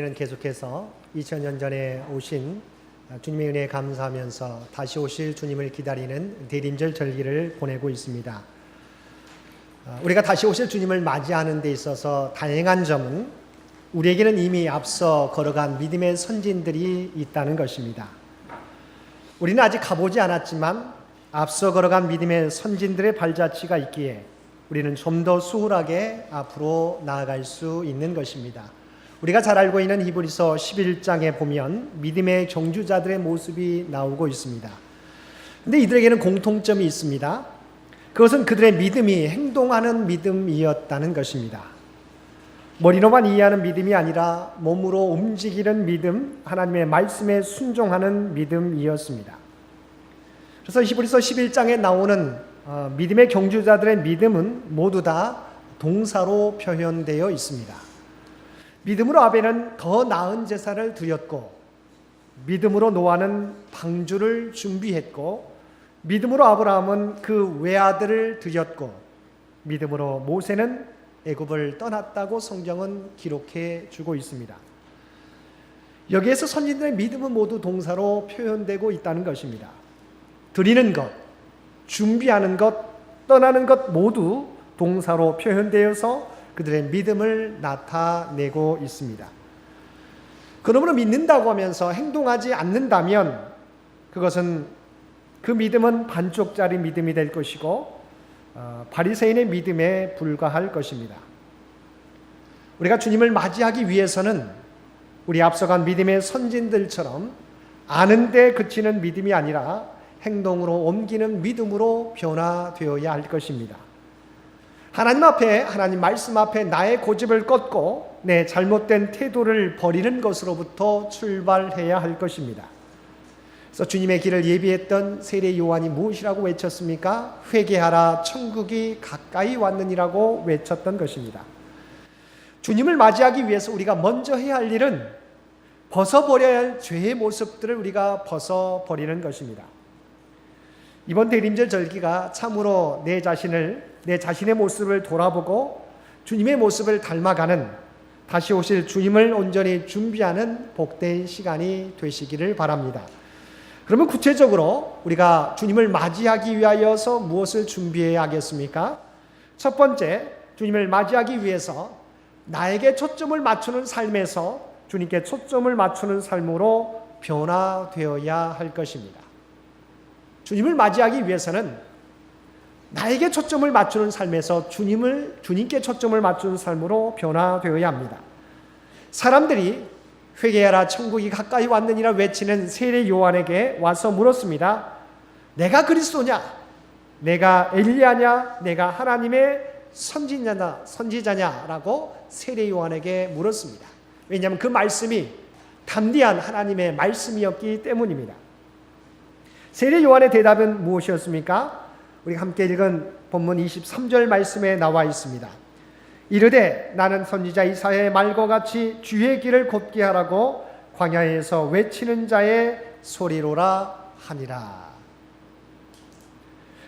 우리는 계속해서 2000년 전에 오신 주님의 은혜에 감사하면서 다시 오실 주님을 기다리는 대림절 절기를 보내고 있습니다. 우리가 다시 오실 주님을 맞이하는 데 있어서 다행한 점은 우리에게는 이미 앞서 걸어간 믿음의 선진들이 있다는 것입니다. 우리는 아직 가보지 않았지만 앞서 걸어간 믿음의 선진들의 발자취가 있기에 우리는 좀 더 수월하게 앞으로 나아갈 수 있는 것입니다. 우리가 잘 알고 있는 히브리서 11장에 보면 믿음의 경주자들의 모습이 나오고 있습니다. 그런데 이들에게는 공통점이 있습니다. 그것은 그들의 믿음이 행동하는 믿음이었다는 것입니다. 머리로만 이해하는 믿음이 아니라 몸으로 움직이는 믿음, 하나님의 말씀에 순종하는 믿음이었습니다. 그래서 히브리서 11장에 나오는 믿음의 경주자들의 믿음은 모두 다 동사로 표현되어 있습니다. 믿음으로 아벨은 더 나은 제사를 드렸고, 믿음으로 노아는 방주를 준비했고, 믿음으로 아브라함은 그 외아들을 드렸고, 믿음으로 모세는 애굽을 떠났다고 성경은 기록해 주고 있습니다. 여기에서 선진들의 믿음은 모두 동사로 표현되고 있다는 것입니다. 드리는 것, 준비하는 것, 떠나는 것 모두 동사로 표현되어서 그들의 믿음을 나타내고 있습니다. 그러므로 믿는다고 하면서 행동하지 않는다면 그것은 그 믿음은 반쪽짜리 믿음이 될 것이고 바리새인의 믿음에 불과할 것입니다. 우리가 주님을 맞이하기 위해서는 우리 앞서간 믿음의 선진들처럼 아는데 그치는 믿음이 아니라 행동으로 옮기는 믿음으로 변화되어야 할 것입니다. 하나님 앞에, 하나님 말씀 앞에 나의 고집을 꺾고 내 잘못된 태도를 버리는 것으로부터 출발해야 할 것입니다. 그래서 주님의 길을 예비했던 세례 요한이 무엇이라고 외쳤습니까? 회개하라, 천국이 가까이 왔느니라고 외쳤던 것입니다. 주님을 맞이하기 위해서 우리가 먼저 해야 할 일은 벗어버려야 할 죄의 모습들을 우리가 벗어버리는 것입니다. 이번 대림절 절기가 참으로 내 자신의 모습을 돌아보고 주님의 모습을 닮아가는, 다시 오실 주님을 온전히 준비하는 복된 시간이 되시기를 바랍니다. 그러면 구체적으로 우리가 주님을 맞이하기 위하여서 무엇을 준비해야 하겠습니까? 첫 번째, 주님을 맞이하기 위해서 나에게 초점을 맞추는 삶에서 주님께 초점을 맞추는 삶으로 변화되어야 할 것입니다. 주님을 맞이하기 위해서는 나에게 초점을 맞추는 삶에서 주님께 초점을 맞추는 삶으로 변화되어야 합니다. 사람들이 회개하라, 천국이 가까이 왔느니라 외치는 세례 요한에게 와서 물었습니다. 내가 그리스도냐? 내가 엘리야냐? 내가 하나님의 선지자냐라고 세례 요한에게 물었습니다. 왜냐하면 그 말씀이 담대한 하나님의 말씀이었기 때문입니다. 세례 요한의 대답은 무엇이었습니까? 우리가 함께 읽은 본문 23절 말씀에 나와 있습니다. 이르되 나는 선지자 이사야의 말과 같이 주의 길을 곧게 하라고 광야에서 외치는 자의 소리로라 하니라.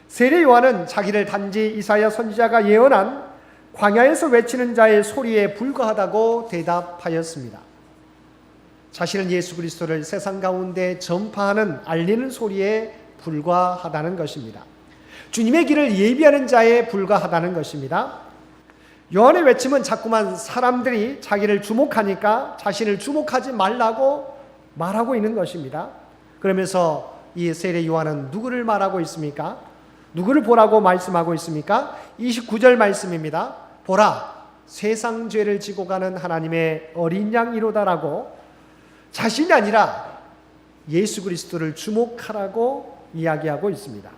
세례 요한은 자기를 단지 이사야 선지자가 예언한 광야에서 외치는 자의 소리에 불과하다고 대답하였습니다. 자신은 예수 그리스도를 세상 가운데 전파하는, 알리는 소리에 불과하다는 것입니다. 주님의 길을 예비하는 자에 불과하다는 것입니다. 요한의 외침은 자꾸만 사람들이 자기를 주목하니까 자신을 주목하지 말라고 말하고 있는 것입니다. 그러면서 이 세례 요한은 누구를 말하고 있습니까? 누구를 보라고 말씀하고 있습니까? 29절 말씀입니다. 보라, 세상 죄를 지고 가는 하나님의 어린 양이로다라고 자신이 아니라 예수 그리스도를 주목하라고 이야기하고 있습니다.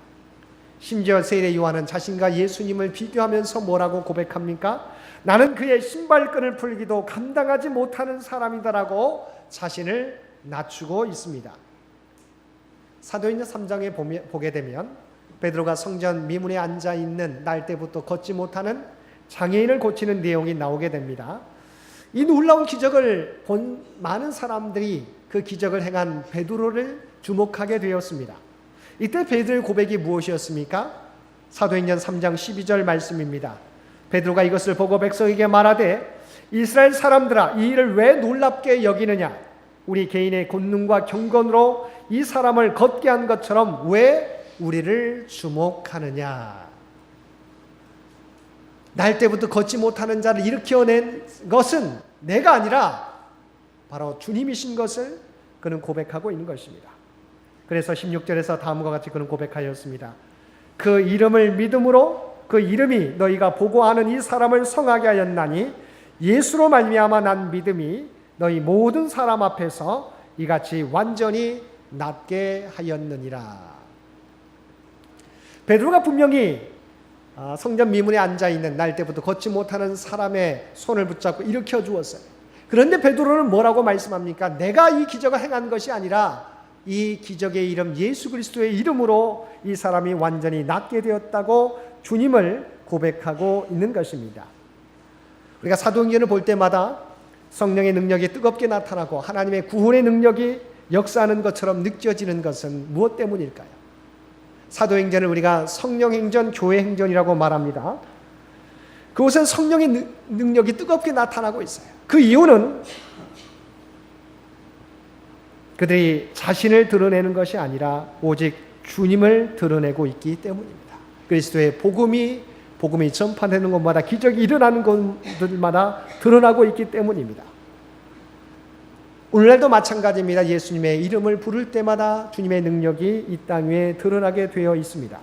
심지어 세례 요한은 자신과 예수님을 비교하면서 뭐라고 고백합니까? 나는 그의 신발끈을 풀기도 감당하지 못하는 사람이다라고 자신을 낮추고 있습니다. 사도행전 3장에 보게 되면 베드로가 성전 미문에 앉아있는 날 때부터 걷지 못하는 장애인을 고치는 내용이 나오게 됩니다. 이 놀라운 기적을 본 많은 사람들이 그 기적을 행한 베드로를 주목하게 되었습니다. 이때 베드로의 고백이 무엇이었습니까? 사도행전 3장 12절 말씀입니다. 베드로가 이것을 보고 백성에게 말하되 이스라엘 사람들아, 이 일을 왜 놀랍게 여기느냐? 우리 개인의 권능과 경건으로 이 사람을 걷게 한 것처럼 왜 우리를 주목하느냐? 날 때부터 걷지 못하는 자를 일으켜낸 것은 내가 아니라 바로 주님이신 것을 그는 고백하고 있는 것입니다. 그래서 16절에서 다음과 같이 그는 고백하였습니다. 그 이름을 믿음으로 그 이름이 너희가 보고 아는 이 사람을 성하게 하였나니 예수로 말미암아 난 믿음이 너희 모든 사람 앞에서 이같이 완전히 낫게 하였느니라. 베드로가 분명히 성전 미문에 앉아있는 날 때부터 걷지 못하는 사람의 손을 붙잡고 일으켜 주었어요. 그런데 베드로는 뭐라고 말씀합니까? 내가 이 기적을 행한 것이 아니라 이 기적의 이름 예수 그리스도의 이름으로 이 사람이 완전히 낫게 되었다고 주님을 고백하고 있는 것입니다. 우리가 사도행전을 볼 때마다 성령의 능력이 뜨겁게 나타나고 하나님의 구원의 능력이 역사하는 것처럼 느껴지는 것은 무엇 때문일까요? 사도행전을 우리가 성령행전, 교회행전이라고 말합니다. 그곳은 성령의 능력이 뜨겁게 나타나고 있어요. 그 이유는 그들이 자신을 드러내는 것이 아니라 오직 주님을 드러내고 있기 때문입니다. 그리스도의 복음이 전파되는 곳마다 기적이 일어나는 곳들마다 드러나고 있기 때문입니다. 오늘날도 마찬가지입니다. 예수님의 이름을 부를 때마다 주님의 능력이 이 땅 위에 드러나게 되어 있습니다.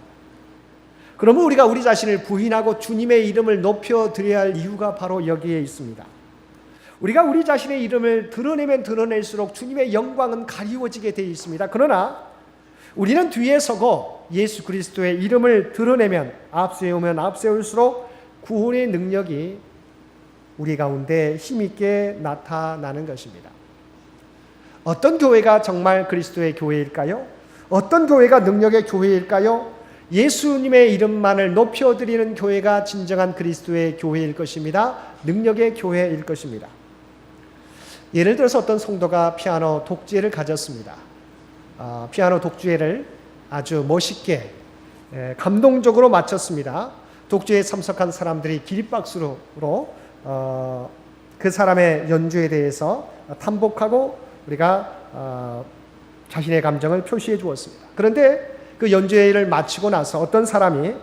그러면 우리가 우리 자신을 부인하고 주님의 이름을 높여드려야 할 이유가 바로 여기에 있습니다. 우리가 우리 자신의 이름을 드러내면 드러낼수록 주님의 영광은 가리워지게 되어 있습니다. 그러나 우리는 뒤에 서고 예수 그리스도의 이름을 드러내면 앞세우면 앞세울수록 구원의 능력이 우리 가운데 힘있게 나타나는 것입니다. 어떤 교회가 정말 그리스도의 교회일까요? 어떤 교회가 능력의 교회일까요? 예수님의 이름만을 높여드리는 교회가 진정한 그리스도의 교회일 것입니다. 능력의 교회일 것입니다. 예를 들어서 어떤 성도가 피아노 독주회를 가졌습니다. 피아노 독주회를 아주 멋있게 감동적으로 마쳤습니다. 독주회에 참석한 사람들이 기립박수로 그 사람의 연주에 대해서 탐복하고 우리가 자신의 감정을 표시해 주었습니다. 그런데 그 연주회를 마치고 나서 어떤 사람이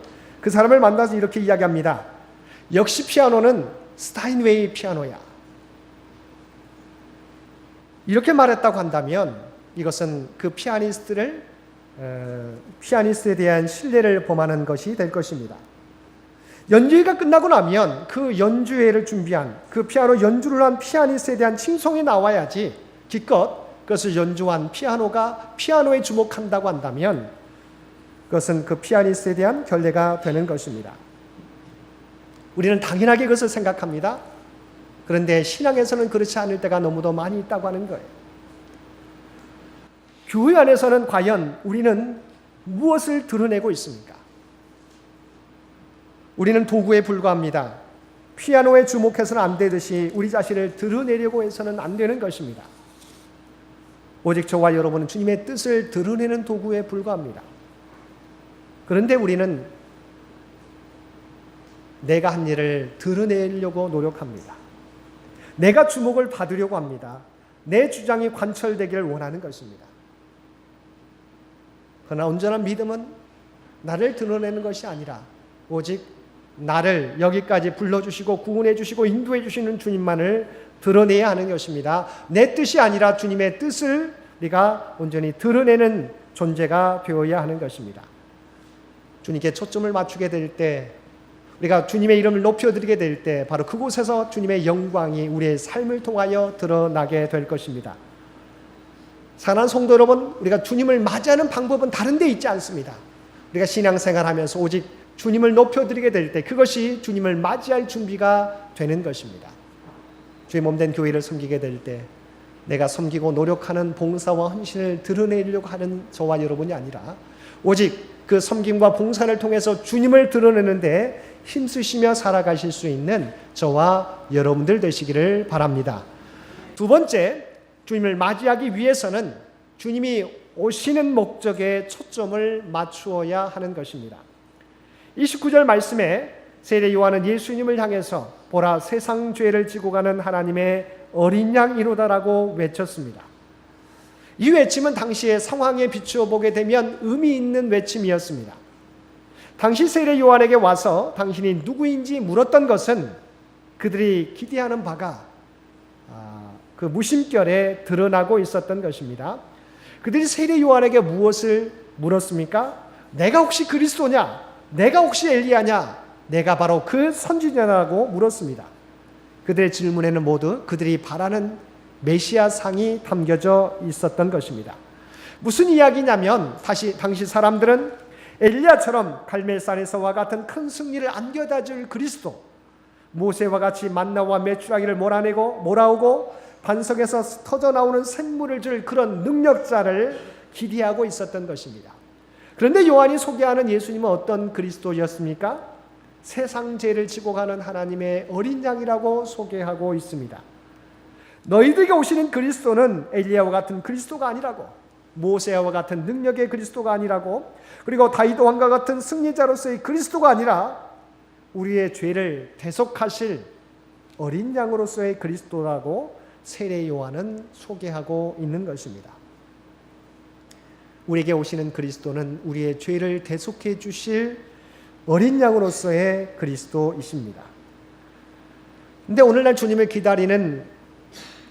그 사람을 만나서 이렇게 이야기합니다. 역시 피아노는 스타인웨이 피아노야. 이렇게 말했다고 한다면 이것은 그 피아니스트에 대한 신뢰를 범하는 것이 될 것입니다. 연주회가 끝나고 나면 그 연주회를 준비한 그 피아노 연주를 한 피아니스트에 대한 칭송이 나와야지 기껏 그것을 연주한 피아노가 피아노에 주목한다고 한다면 그것은 그 피아니스트에 대한 결례가 되는 것입니다. 우리는 당연하게 그것을 생각합니다. 그런데 신앙에서는 그렇지 않을 때가 너무도 많이 있다고 하는 거예요. 교회 안에서는 과연 우리는 무엇을 드러내고 있습니까? 우리는 도구에 불과합니다. 피아노에 주목해서는 안 되듯이 우리 자신을 드러내려고 해서는 안 되는 것입니다. 오직 저와 여러분은 주님의 뜻을 드러내는 도구에 불과합니다. 그런데 우리는 내가 한 일을 드러내려고 노력합니다. 내가 주목을 받으려고 합니다. 내 주장이 관철되기를 원하는 것입니다. 그러나 온전한 믿음은 나를 드러내는 것이 아니라 오직 나를 여기까지 불러주시고 구원해 주시고 인도해 주시는 주님만을 드러내야 하는 것입니다. 내 뜻이 아니라 주님의 뜻을 우리가 온전히 드러내는 존재가 되어야 하는 것입니다. 주님께 초점을 맞추게 될 때, 우리가 주님의 이름을 높여드리게 될 때 바로 그곳에서 주님의 영광이 우리의 삶을 통하여 드러나게 될 것입니다. 사랑하는 성도 여러분, 우리가 주님을 맞이하는 방법은 다른 데 있지 않습니다. 우리가 신앙생활하면서 오직 주님을 높여드리게 될 때 그것이 주님을 맞이할 준비가 되는 것입니다. 주의 몸된 교회를 섬기게 될 때 내가 섬기고 노력하는 봉사와 헌신을 드러내려고 하는 저와 여러분이 아니라 오직 그 섬김과 봉사를 통해서 주님을 드러내는데 힘쓰시며 살아가실 수 있는 저와 여러분들 되시기를 바랍니다. 두 번째, 주님을 맞이하기 위해서는 주님이 오시는 목적에 초점을 맞추어야 하는 것입니다. 29절 말씀에 세례 요한은 예수님을 향해서 보라 세상 죄를 지고 가는 하나님의 어린 양이로다라고 외쳤습니다. 이 외침은 당시의 상황에 비추어 보게 되면 의미 있는 외침이었습니다. 당시 세례 요한에게 와서 당신이 누구인지 물었던 것은 그들이 기대하는 바가 그 무심결에 드러나고 있었던 것입니다. 그들이 세례 요한에게 무엇을 물었습니까? 내가 혹시 그리스도냐? 내가 혹시 엘리야냐? 내가 바로 그 선지자냐고 물었습니다. 그들의 질문에는 모두 그들이 바라는 메시아 상이 담겨져 있었던 것입니다. 무슨 이야기냐면 당시 사람들은 엘리야처럼 갈멜산에서와 같은 큰 승리를 안겨다 줄 그리스도, 모세와 같이 만나와 메추라기를 몰아오고 반석에서 터져나오는 샘물을 줄 그런 능력자를 기대하고 있었던 것입니다. 그런데 요한이 소개하는 예수님은 어떤 그리스도였습니까? 세상 죄를 지고 가는 하나님의 어린 양이라고 소개하고 있습니다. 너희들에게 오시는 그리스도는 엘리야와 같은 그리스도가 아니라고, 모세와 같은 능력의 그리스도가 아니라고, 그리고 다윗 왕과 같은 승리자로서의 그리스도가 아니라 우리의 죄를 대속하실 어린 양으로서의 그리스도라고 세례 요한은 소개하고 있는 것입니다. 우리에게 오시는 그리스도는 우리의 죄를 대속해 주실 어린 양으로서의 그리스도이십니다. 그런데 오늘날 주님을 기다리는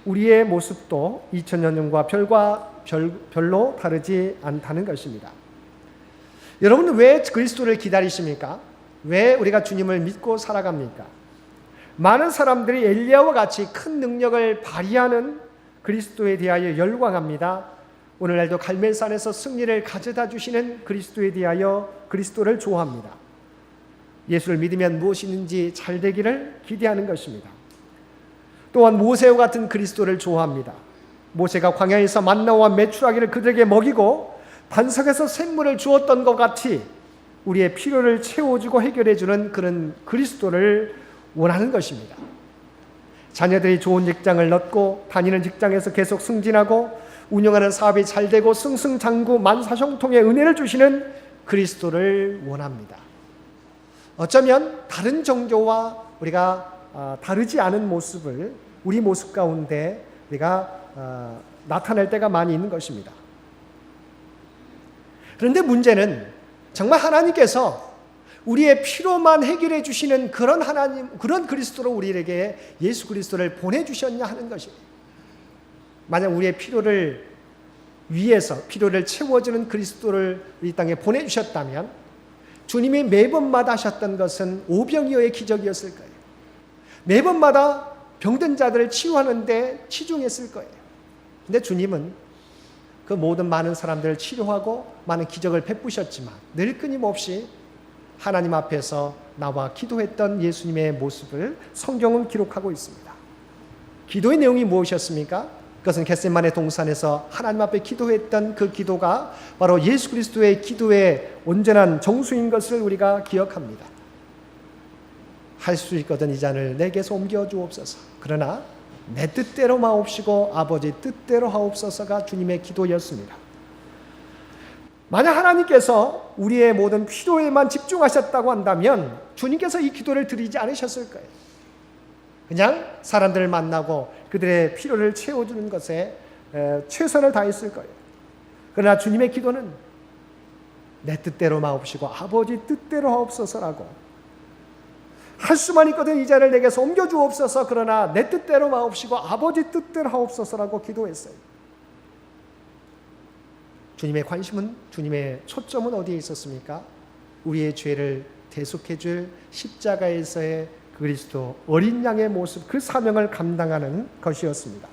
우리의 모습도 2000년 전과 별로 다르지 않다는 것입니다. 여러분은 왜 그리스도를 기다리십니까? 왜 우리가 주님을 믿고 살아갑니까? 많은 사람들이 엘리야와 같이 큰 능력을 발휘하는 그리스도에 대하여 열광합니다. 오늘날도 갈멜산에서 승리를 가져다 주시는 그리스도에 대하여 그리스도를 좋아합니다. 예수를 믿으면 무엇이든지 잘 되기를 기대하는 것입니다. 또한 모세와 같은 그리스도를 좋아합니다. 모세가 광야에서 만나와 메추라기를 그들에게 먹이고 반석에서 샘물을 주었던 것 같이 우리의 필요를 채워주고 해결해주는 그런 그리스도를 원하는 것입니다. 자녀들이 좋은 직장을 얻고 다니는 직장에서 계속 승진하고 운영하는 사업이 잘 되고 승승장구 만사형통의 은혜를 주시는 그리스도를 원합니다. 어쩌면 다른 종교와 우리가 다르지 않은 모습을 우리 모습 가운데 우리가 나타낼 때가 많이 있는 것입니다. 그런데 문제는 정말 하나님께서 우리의 필요만 해결해 주시는 그런 하나님, 그런 그리스도로 우리에게 예수 그리스도를 보내주셨냐 하는 것입니다. 만약 우리의 필요를 위해서 필요를 채워주는 그리스도를 이 땅에 보내주셨다면 주님이 매번마다 하셨던 것은 오병이어의 기적이었을 거예요. 매번마다 병든 자들을 치유하는데 치중했을 거예요. 근데 주님은 그 모든 많은 사람들을 치료하고 많은 기적을 베푸셨지만 늘 끊임없이 하나님 앞에서 나와 기도했던 예수님의 모습을 성경은 기록하고 있습니다. 기도의 내용이 무엇이었습니까? 그것은 겟세마네 동산에서 하나님 앞에 기도했던 그 기도가 바로 예수 그리스도의 기도의 온전한 정수인 것을 우리가 기억합니다. 할 수 있거든 이 잔을 내게서 옮겨 주옵소서. 그러나 내 뜻대로 마옵시고 아버지 뜻대로 하옵소서가 주님의 기도였습니다. 만약 하나님께서 우리의 모든 필요에만 집중하셨다고 한다면 주님께서 이 기도를 드리지 않으셨을 거예요. 그냥 사람들을 만나고 그들의 필요를 채워주는 것에 최선을 다했을 거예요. 그러나 주님의 기도는 내 뜻대로 마옵시고 아버지 뜻대로 하옵소서라고, 할 수만 있거든 이 자를 내게서 옮겨주옵소서, 그러나 내 뜻대로 마옵시고 아버지 뜻대로 하옵소서라고 기도했어요. 주님의 관심은, 주님의 초점은 어디에 있었습니까? 우리의 죄를 대속해 줄 십자가에서의 그리스도 어린 양의 모습, 그 사명을 감당하는 것이었습니다.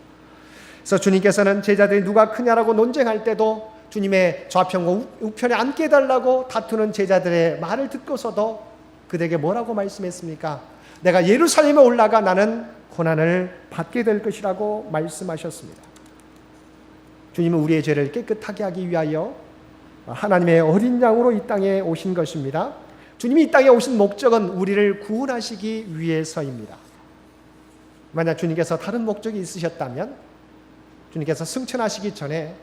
그래서 주님께서는 제자들이 누가 크냐라고 논쟁할 때도 주님의 좌편과 우편에 앉게 해달라고 다투는 제자들의 말을 듣고서도 그들에게 뭐라고 말씀했습니까? 내가 예루살렘에 올라가 나는 고난을 받게 될 것이라고 말씀하셨습니다. 주님은 우리의 죄를 깨끗하게 하기 위하여 하나님의 어린 양으로 이 땅에 오신 것입니다. 주님이 이 땅에 오신 목적은 우리를 구원하시기 위해서입니다. 만약 주님께서 다른 목적이 있으셨다면 주님께서 승천하시기 전에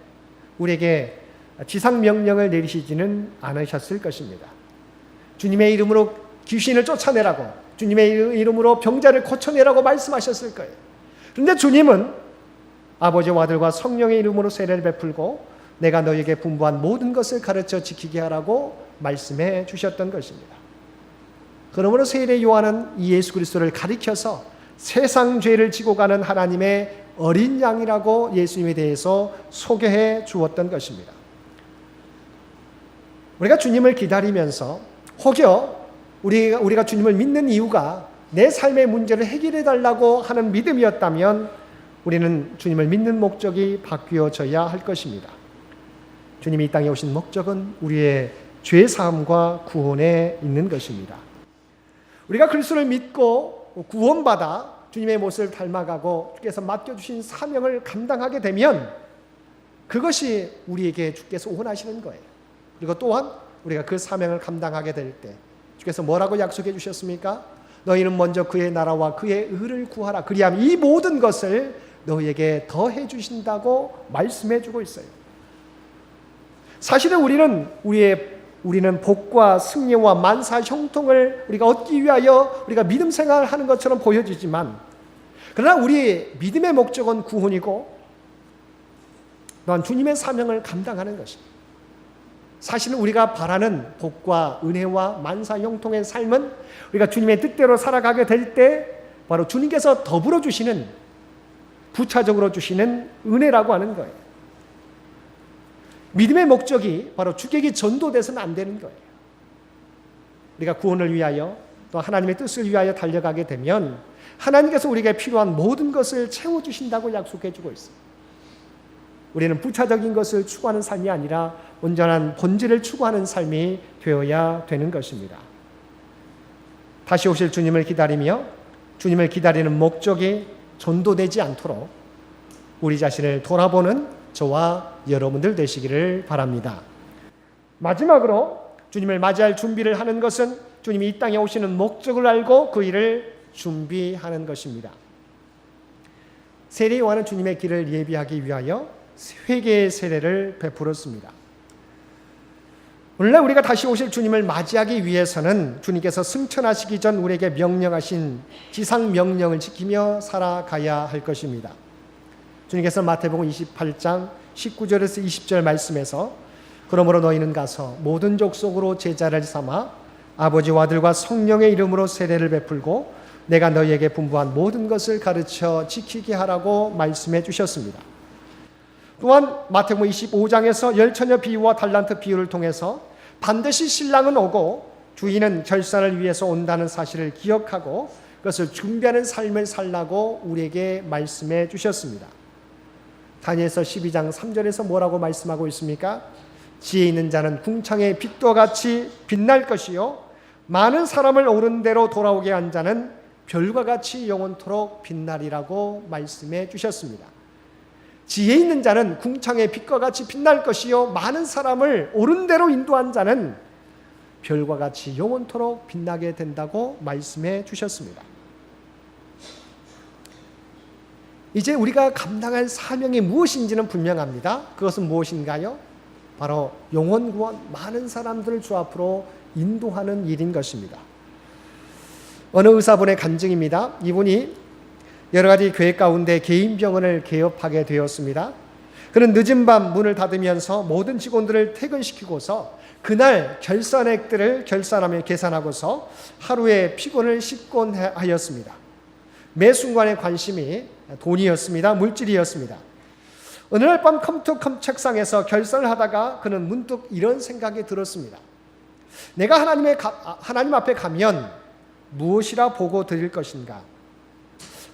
우리에게 지상명령을 내리시지는 않으셨을 것입니다. 주님의 이름으로 귀신을 쫓아내라고, 주님의 이름으로 병자를 고쳐내라고 말씀하셨을 거예요. 그런데 주님은 아버지와 아들과 성령의 이름으로 세례를 베풀고 내가 너에게 분부한 모든 것을 가르쳐 지키게 하라고 말씀해 주셨던 것입니다. 그러므로 세례 요한은 이 예수 그리스도를 가리켜서 세상 죄를 지고 가는 하나님의 어린 양이라고 예수님에 대해서 소개해 주었던 것입니다. 우리가 주님을 기다리면서 혹여 우리가 주님을 믿는 이유가 내 삶의 문제를 해결해 달라고 하는 믿음이었다면 우리는 주님을 믿는 목적이 바뀌어져야 할 것입니다. 주님이 이 땅에 오신 목적은 우리의 죄 사함과 구원에 있는 것입니다. 우리가 그리스도를 믿고 구원받아 주님의 모습을 닮아가고 주께서 맡겨주신 사명을 감당하게 되면 그것이 우리에게 주께서 원하시는 거예요. 그리고 또한 우리가 그 사명을 감당하게 될 때 주께서 뭐라고 약속해 주셨습니까? 너희는 먼저 그의 나라와 그의 의를 구하라. 그리하면 이 모든 것을 너희에게 더해 주신다고 말씀해 주고 있어요. 사실은 우리는 복과 승리와 만사 형통을 우리가 얻기 위하여 우리가 믿음 생활을 하는 것처럼 보여지지만 그러나 우리의 믿음의 목적은 구원이고 또한 주님의 사명을 감당하는 것입니다. 사실은 우리가 바라는 복과 은혜와 만사 형통의 삶은 우리가 주님의 뜻대로 살아가게 될 때 바로 주님께서 더불어 주시는 부차적으로 주시는 은혜라고 하는 거예요. 믿음의 목적이 바로 주객이 전도돼서는 안 되는 거예요. 우리가 구원을 위하여 또 하나님의 뜻을 위하여 달려가게 되면 하나님께서 우리에게 필요한 모든 것을 채워주신다고 약속해 주고 있어요. 우리는 부차적인 것을 추구하는 삶이 아니라 온전한 본질을 추구하는 삶이 되어야 되는 것입니다. 다시 오실 주님을 기다리며 주님을 기다리는 목적이 전도되지 않도록 우리 자신을 돌아보는 저와 여러분들 되시기를 바랍니다. 마지막으로 주님을 맞이할 준비를 하는 것은 주님이 이 땅에 오시는 목적을 알고 그 일을 준비하는 것입니다. 세례 요한은 주님의 길을 예비하기 위하여 회개의 세례를 베풀었습니다. 오늘날 우리가 다시 오실 주님을 맞이하기 위해서는 주님께서 승천하시기 전 우리에게 명령하신 지상 명령을 지키며 살아가야 할 것입니다. 주님께서 마태복음 28장 19절에서 20절 말씀에서 그러므로 너희는 가서 모든 족속으로 제자를 삼아 아버지와 아들과 성령의 이름으로 세례를 베풀고 내가 너희에게 분부한 모든 것을 가르쳐 지키게 하라고 말씀해 주셨습니다. 또한 마태복음 25장에서 열처녀 비유와 달란트 비유를 통해서 반드시 신랑은 오고 주인은 결산을 위해서 온다는 사실을 기억하고 그것을 준비하는 삶을 살라고 우리에게 말씀해 주셨습니다. 다니엘서 12장 3절에서 뭐라고 말씀하고 있습니까? 지혜 있는 자는 궁창의 빛과 같이 빛날 것이요 많은 사람을 옳은 대로 돌아오게 한 자는 별과 같이 영원토록 빛나리라고 말씀해 주셨습니다. 지혜 있는 자는 궁창의 빛과 같이 빛날 것이요 많은 사람을 옳은 대로 인도한 자는 별과 같이 영원토록 빛나게 된다고 말씀해 주셨습니다. 이제 우리가 감당할 사명이 무엇인지는 분명합니다. 그것은 무엇인가요? 바로 영혼 구원, 많은 사람들을 주 앞으로 인도하는 일인 것입니다. 어느 의사분의 간증입니다. 이분이 여러 가지 교회 가운데 개인 병원을 개업하게 되었습니다. 그는 늦은 밤 문을 닫으면서 모든 직원들을 퇴근시키고서 그날 결산액들을 결산하며 계산하고서 하루의 피곤을 씻곤 하였습니다. 매 순간의 관심이 돈이었습니다. 물질이었습니다. 어느 날 밤 컴퓨터 책상에서 결산을 하다가 그는 문득 이런 생각이 들었습니다. 내가 하나님 앞에 가면 무엇이라 보고 드릴 것인가?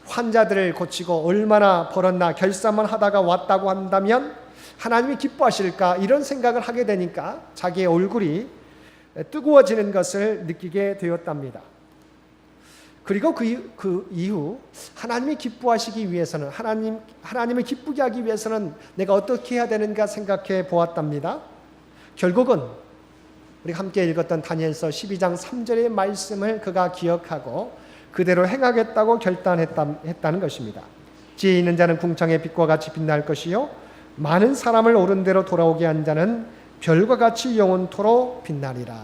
환자들을 고치고 얼마나 벌었나 결산만 하다가 왔다고 한다면 하나님이 기뻐하실까? 이런 생각을 하게 되니까 자기의 얼굴이 뜨거워지는 것을 느끼게 되었답니다. 그리고 그 이후 하나님이 기뻐하시기 위해서는 하나님을 기쁘게 하기 위해서는 내가 어떻게 해야 되는가 생각해 보았답니다. 결국은 우리가 함께 읽었던 다니엘서 12장 3절의 말씀을 그가 기억하고 그대로 행하겠다고 결단했다는 것입니다. 지혜 있는 자는 궁창의 빛과 같이 빛날 것이요 많은 사람을 옳은 대로 돌아오게 한 자는 별과 같이 영원토록 빛나리라.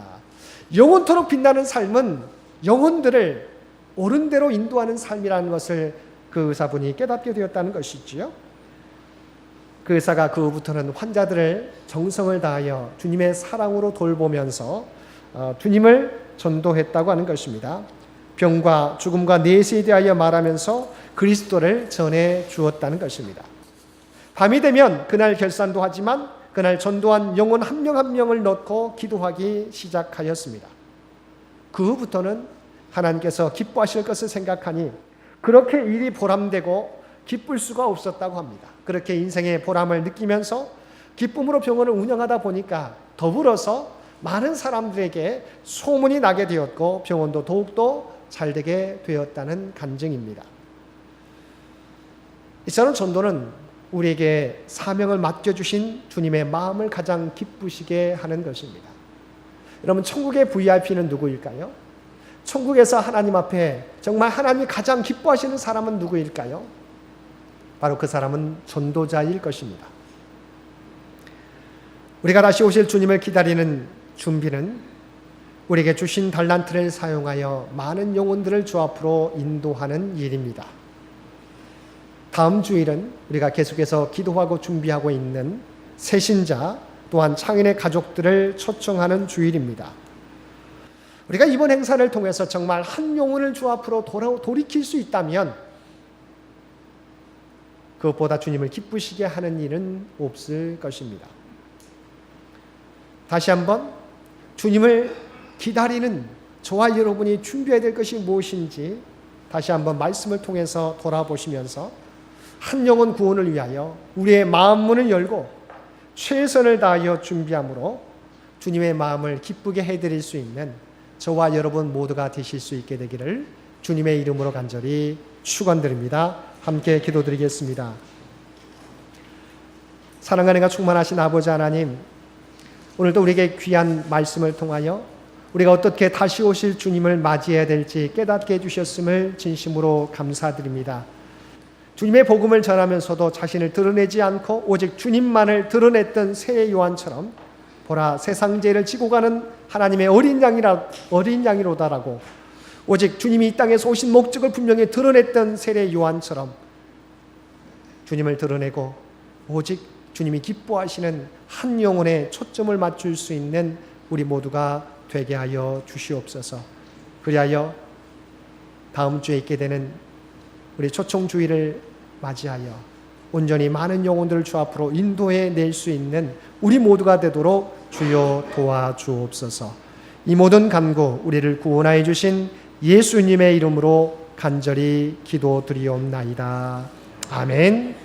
영원토록 빛나는 삶은 영혼들을 옳은 대로 인도하는 삶이라는 것을 그 의사분이 깨닫게 되었다는 것이지요. 그 의사가 그 후부터는 환자들을 정성을 다하여 주님의 사랑으로 돌보면서 주님을 전도했다고 하는 것입니다. 병과 죽음과 내세에 대하여 말하면서 그리스도를 전해 주었다는 것입니다. 밤이 되면 그날 결산도 하지만 그날 전도한 영혼 한 명 한 명을 넣고 기도하기 시작하였습니다. 그 후부터는 하나님께서 기뻐하실 것을 생각하니 그렇게 일이 보람되고 기쁠 수가 없었다고 합니다. 그렇게 인생의 보람을 느끼면서 기쁨으로 병원을 운영하다 보니까 더불어서 많은 사람들에게 소문이 나게 되었고 병원도 더욱더 잘되게 되었다는 간증입니다. 이처럼 전도는 우리에게 사명을 맡겨주신 주님의 마음을 가장 기쁘시게 하는 것입니다. 여러분, 천국의 VIP는 누구일까요? 천국에서 하나님 앞에 정말 하나님이 가장 기뻐하시는 사람은 누구일까요? 바로 그 사람은 전도자일 것입니다. 우리가 다시 오실 주님을 기다리는 준비는 우리에게 주신 달란트를 사용하여 많은 영혼들을 주 앞으로 인도하는 일입니다. 다음 주일은 우리가 계속해서 기도하고 준비하고 있는 새신자 또한 창인의 가족들을 초청하는 주일입니다. 우리가 이번 행사를 통해서 정말 한 영혼을 주 앞으로 돌이킬 수 있다면 그것보다 주님을 기쁘시게 하는 일은 없을 것입니다. 다시 한번 주님을 기다리는 저와 여러분이 준비해야 될 것이 무엇인지 다시 한번 말씀을 통해서 돌아보시면서 한 영혼 구원을 위하여 우리의 마음 문을 열고 최선을 다하여 준비함으로 주님의 마음을 기쁘게 해드릴 수 있는 저와 여러분 모두가 되실 수 있게 되기를 주님의 이름으로 간절히 축원드립니다. 함께 기도드리겠습니다. 사랑과 은혜가 충만하신 아버지 하나님, 오늘도 우리에게 귀한 말씀을 통하여 우리가 어떻게 다시 오실 주님을 맞이해야 될지 깨닫게 해주셨음을 진심으로 감사드립니다. 주님의 복음을 전하면서도 자신을 드러내지 않고 오직 주님만을 드러냈던 새 요한처럼 보라, 세상 죄를 지고 가는 하나님의 어린 양이로다라고 오직 주님이 이 땅에서 오신 목적을 분명히 드러냈던 세례 요한처럼 주님을 드러내고 오직 주님이 기뻐하시는 한 영혼에 초점을 맞출 수 있는 우리 모두가 되게 하여 주시옵소서. 그리하여 다음 주에 있게 되는 우리 초청주의를 맞이하여 온전히 많은 영혼들을 주 앞으로 인도해 낼 수 있는 우리 모두가 되도록 주여 도와주옵소서. 이 모든 간구 우리를 구원하여 주신 예수님의 이름으로 간절히 기도드리옵나이다. 아멘.